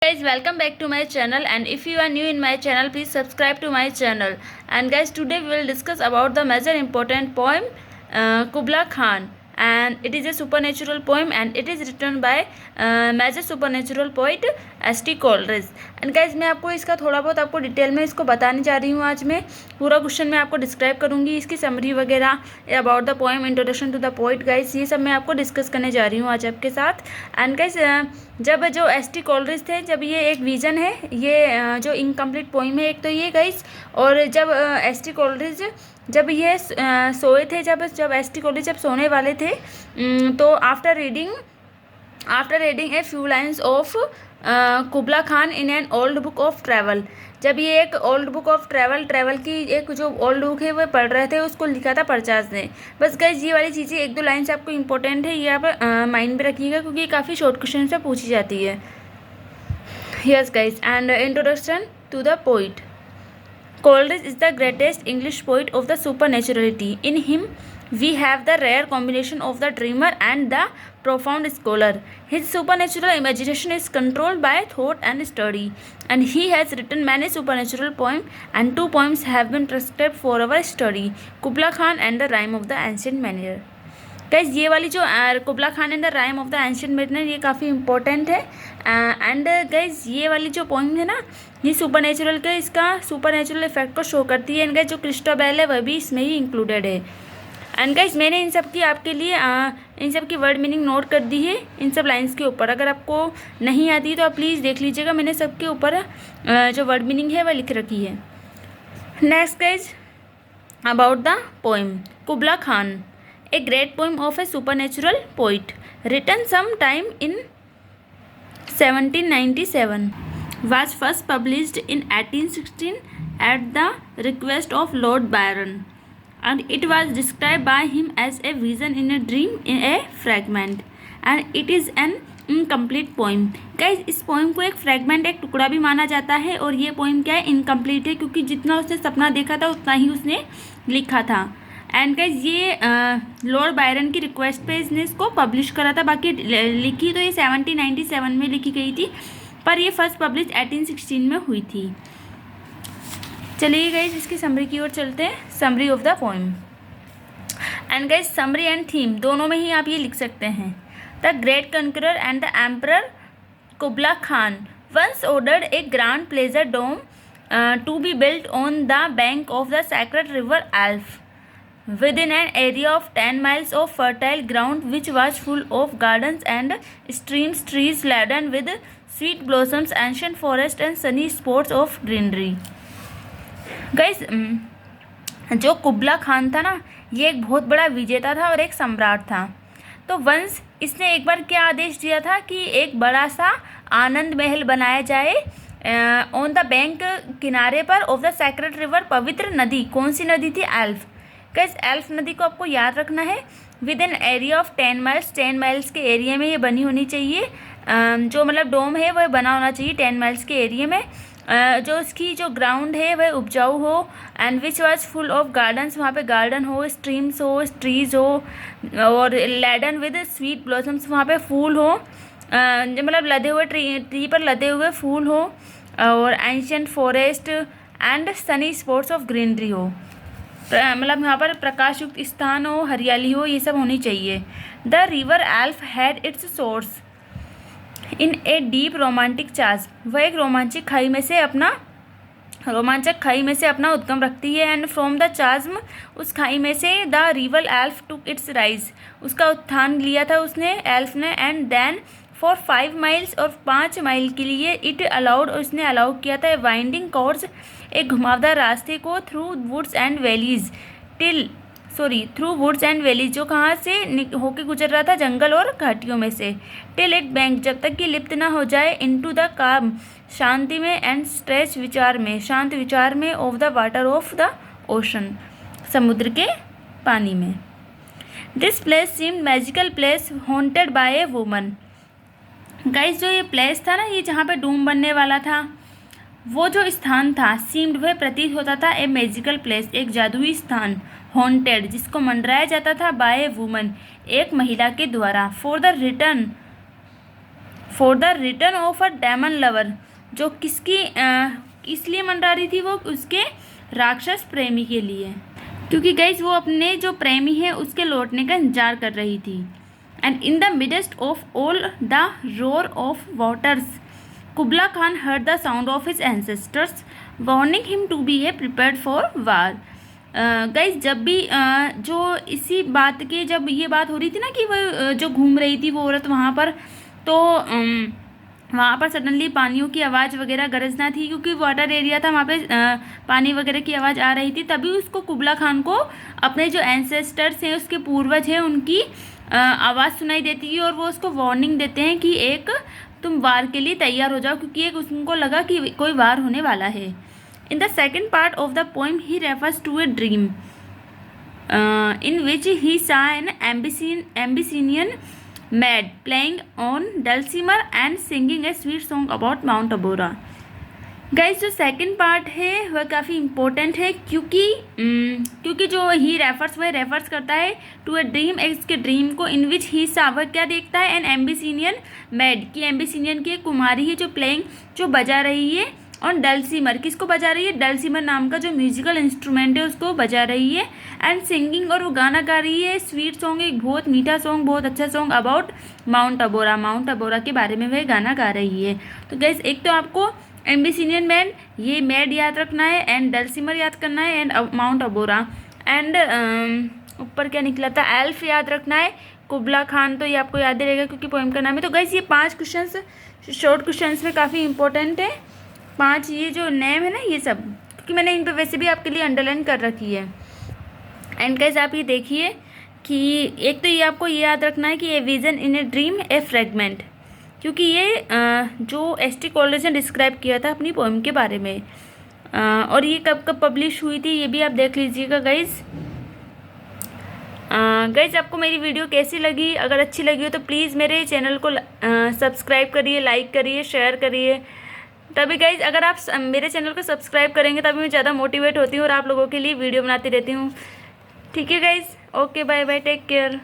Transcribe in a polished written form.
Guys, welcome back to my channel, and if you are new in my channel, please subscribe to my channel. And guys, today we will discuss about the major important poem Kubla Khan, and it is a supernatural poem and it is written by major supernatural poet S.T. Coleridge. And guys मैं आपको इसका थोड़ा बहुत आपको detail में इसको बताने जा रही हूँ। आज मैं पूरा क्वेश्चन में आपको डिस्क्राइब करूँगी, इसकी समरी वगैरह about the poem, introduction to the poet. Guys ये सब मैं आपको डिस्कस करने जा रही हूँ आज आपके साथ। एंड गाइज जब जो S.T. कोलरिज थे, जब ये एक विजन है, ये जो इनकम्प्लीट पोइम है एक तो ये गाइज, और जब S.T. कोलरिज जब ये सोए थे, जब S.T. कोलरिज जब सोने वाले थे, तो after reading a few lines of कुबला Khan in an old book of travel, जब ये एक ओल्ड बुक ऑफ ट्रैवल की एक जो ओल्ड बुक है वो पढ़ रहे थे, उसको लिखा था परचाज ने। बस गाइज ये वाली चीज़ें एक दो लाइन से आपको इंपॉर्टेंट है, ये आप माइंड में रखिएगा क्योंकि ये काफ़ी शॉर्ट क्वेश्चन से पूछी जाती है। Yes guys, and introduction to the poet. Coleridge is the greatest English poet of the supernaturality. In him, we have the rare combination of the dreamer and the profound scholar. His supernatural imagination is controlled by thought and study, and he has written many supernatural poems, and two poems have been prescribed for our study: Kubla Khan and the Rhyme of the Ancient Mariner. Guys ये वाली जो Kubla Khan and the rime of the ancient mariner, ये काफ़ी important है। And guys ये वाली जो poem है ना, ये सुपर का इसका सुपर नेचुरल इफेक्ट को शो करती है। एंड गाइज जो क्रिस्टोबेल है वह भी इसमें ही इंक्लूडेड है। एंड गाइज मैंने इन सब की आपके लिए इन सब की वर्ड मीनिंग नोट कर दी है इन सब लाइन्स के ऊपर। अगर आपको नहीं आती तो आप प्लीज़ देख लीजिएगा, मैंने सबके ऊपर जो वर्ड मीनिंग है वह लिख रखी है। Next guys about the poem कुबला Khan, a great poem of a supernatural poet, written sometime in 1797, was first published in 1816 at the request of Lord Byron, and it was described by him as a vision in a dream in a fragment, and it is an incomplete poem. Guys इस poem को एक fragment, एक टुकड़ा भी माना जाता है, और ये पोइम क्या है, इनकम्प्लीट है, क्योंकि जितना उसने सपना देखा था उतना ही उसने लिखा था। एंड गाइज ये लॉर्ड बायरन की रिक्वेस्ट पे इसने इसको पब्लिश करा था। बाकी लिखी तो ये 1797 में लिखी गई थी, पर ये फर्स्ट पब्लिश 1816 में हुई थी। चलिए गाइज इसकी समरी की ओर चलते हैं, summary of the poem. And guys summary and theme दोनों में ही आप ये लिख सकते हैं। The great conqueror and the emperor Kubla Khan once ordered a grand pleasure dome to be built on the bank of the sacred river Alph, within an area of 10 miles of fertile ground which was full of gardens and streams, trees laden with sweet blossoms, ancient forest and sunny spots of greenery. Guys, जो Kubla Khan था ना, ये एक बहुत बड़ा विजेता था और एक सम्राट था। तो वंश इसने एक बार क्या आदेश दिया था कि एक बड़ा सा आनंद महल बनाया जाए ऑन द बैंक, किनारे पर, ऑफ द सैक्रेड रिवर, पवित्र नदी। कौन सी नदी थी? एल्फ। गाइस एल्फ नदी को आपको याद रखना है। With an area of 10 miles, 10 miles के एरिया में ये बनी होनी चाहिए। जो मतलब डोम है वह बना होना चाहिए 10 माइल्स के एरिया में। जो उसकी जो ग्राउंड है वह उपजाऊ हो, and which was full of gardens, वहाँ पे गार्डन हो, स्ट्रीम्स हो, ट्रीज हो, और लैडन विद स्वीट ब्लॉसम्स, वहाँ पे फूल हो, मतलब लदे हुए ट्री पर लदे हुए फूल हो, और ancient forest and Sunny spots of greenery हो, मतलब यहाँ पर प्रकाश युक्त स्थान हो, हरियाली हो, ये सब होनी चाहिए। The river elf had it's source in a deep romantic charge, वह एक रोमांचक खाई में से अपना उद्गम रखती है। एंड फ्रॉम द चाज्म, उस खाई में से, the river elf took its rise, उसका उत्थान लिया था उसने, एल्फ ने। एंड देन फॉर 5 माइल्स, और 5 माइल के लिए, इट अलाउड, उसने अलाउ किया था, वाइंडिंग कोर्स, एक घुमावदार रास्ते को, through woods and valleys, through woods and valleys, जो कहाँ से होके गुजर रहा था, जंगल और घाटियों में से, टिल इट बैंक, जब तक कि लिप्त ना हो जाए, इनटू द काम, शांति में, एंड स्ट्रेच, विचार में, शांत विचार में, of the water of the ocean, समुद्र के पानी में। This place seemed magical place haunted by a woman. Guys जो ये प्लेस था ना, ये जहाँ पे डूम बनने वाला था, वो जो स्थान था, सीम्ड, वह प्रतीत होता था, ए मैजिकल प्लेस, एक जादुई स्थान, हॉन्टेड, जिसको मंडराया जाता था, बाय ए वुमन, एक महिला के द्वारा, for the return of a demon lover, जो किसकी इसलिए मंडरा रही थी वो उसके राक्षस प्रेमी के लिए, क्योंकि गाइस वो अपने जो प्रेमी है उसके लौटने का इंतजार कर रही थी। And in the midst of all the roar of waters Kubla Khan heard the sound of his ancestors warning him to be a prepared for war. Guys जब भी जो इसी बात के जब ये बात हो रही थी ना कि वो जो घूम रही थी वो औरत वहाँ पर, तो वहाँ पर सडनली पानियों की आवाज़ वगैरह गरजना थी, क्योंकि वाटर एरिया था वहाँ पे पानी वगैरह की आवाज़ आ रही थी। तभी उसको कुबला खान को अपने जो एंसेस्टर्स हैं, उसके पूर्वज हैं, उनकी आवाज़ सुनाई देती है और वो उसको वार्निंग देते हैं कि एक तुम वार के लिए तैयार हो जाओ, क्योंकि एक उनको लगा कि कोई वार होने वाला है। In the second part of the poem he refers to a dream in which he saw an Abyssinian maid playing on dulcimer and singing a sweet song about Mount Abora। Guys जो second part है वह काफ़ी important है, क्योंकि जो ही refers वह refers करता है टू ए ड्रीम, इसके ड्रीम को, इन विच ही सा वह क्या देखता है, एन एम्बिसिनियन मेड की एम्बिसिनियन की एक कुमारी है जो प्लेइंग जो बजा रही है, और डलसीमर किसको बजा रही है, डलसीमर नाम का जो म्यूजिकल इंस्ट्रूमेंट है उसको बजा रही है, एंड सिंगिंग और वो गाना गा रही है स्वीट सॉन्ग, एक बहुत मीठा सॉन्ग, बहुत अच्छा सॉन्ग अबाउट माउंट अबोरा, माउंट अबोरा के बारे में वह गाना गा रही है। तो गैस एक तो आपको एम्बिसिनियन मैन ये मैड याद रखना है, एंड डलसीमर याद करना है, एंड माउंट अबोरा, एंड ऊपर क्या निकला था एल्फ याद रखना है, कुबला खान तो ये आपको याद ही रहेगा क्योंकि पोएम का नाम है। तो गैस ये 5 क्वेश्चंस शॉर्ट क्वेश्चंस में काफ़ी इंपॉर्टेंट है, 5 ये जो नेम है ना ये सब, क्योंकि मैंने इन पर वैसे भी आपके लिए अंडरलाइन कर रखी है। एंड गाइस आप ये देखिए कि एक तो ये आपको ये याद रखना है कि a vision in a dream A fragment, क्योंकि ये जो एस टी कॉलेज ने डिस्क्राइब किया था अपनी पोएम के बारे में, और ये कब कब पब्लिश हुई थी ये भी आप देख लीजिएगा गाइस। गाइस आपको मेरी वीडियो कैसी लगी, अगर अच्छी लगी हो तो प्लीज़ मेरे चैनल को सब्सक्राइब करिए, लाइक करिए, शेयर करिए। तभी गाइज अगर आप मेरे चैनल को सब्सक्राइब करेंगे तभी मैं ज़्यादा मोटिवेट होती हूँ और आप लोगों के लिए वीडियो बनाती रहती हूँ। ठीक है guys, okay bye bye, take care.